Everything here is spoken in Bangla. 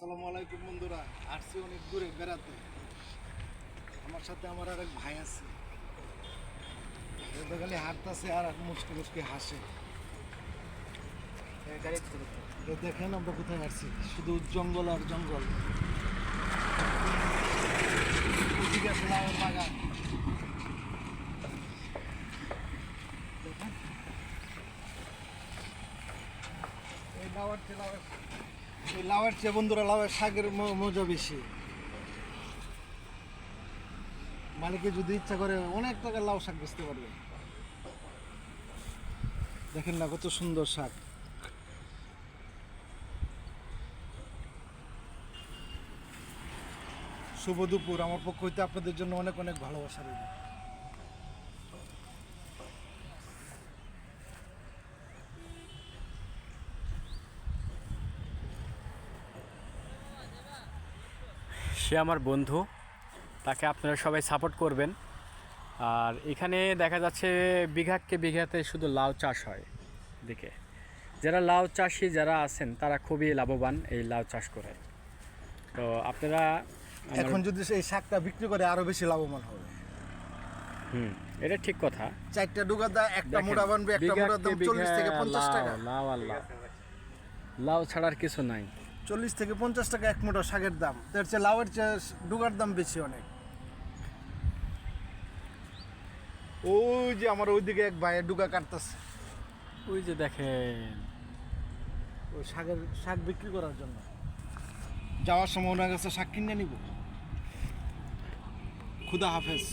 আসসালামু আলাইকুম বন্ধুরা, আসছি অনেক দূরে বেড়াতে। আমার সাথে আমার আর এক ভাই আছে, খালি হাঁটতেছে আর মুসকে মুসকে হাসে। দেখেন আমরা কোথায় আসছি, শুধু জঙ্গল আর জঙ্গল। ওদিকে আছে লাউয়ের বাগান। দেখেন এই লাউয়ের চেয়ে বন্ধুরা লাউয়ের শাকের মজা বেশি। মালিকে যদি ইচ্ছা করে অনেক টাকার লাউ শাক বেচতে পারবে। দেখেন না কত সুন্দর শাক। শুভ দুপুর, আমার পক্ষ হইতে আপনাদের জন্য অনেক অনেক ভালোবাসা রইল। সে আমার বন্ধু, তাকে আপনারা সবাই সাপোর্ট করবেন। আর এখানে দেখা যাচ্ছে বিঘাকে বিঘাতে শুধু লাউ চাষ হয়। দিকে যারা লাউ চাষি যারা আছেন তারা খুবই লাভবান এই লাউ চাষ করে। তো আপনারা এখন যদি এই শাকটা বিক্রি করে আরো বেশি লাভবান হবে। এটা ঠিক কথা। চারটা ডুগা দা একটা মোড়া বানবে, একটা মোড়ার দাম 40 থেকে 50 টাকা। লাউ আর লাউ, লাউ ছাড়ার কিছু নাই। 40 থেকে 50 টাকা এক মোটা শাকের দাম। তার চেয়ে লাউয়ের চেয়ে ডুগার দাম বেশি অনেক। ওই যে আমার ওইদিকে এক ভাই ডুগা কাটতেছে, ওই যে দেখেন, ওই শাক বিক্রি করার জন্য। যাওয়ার সময় ওনার কাছে শাক কিনে নিব। খুদা হাফেজ।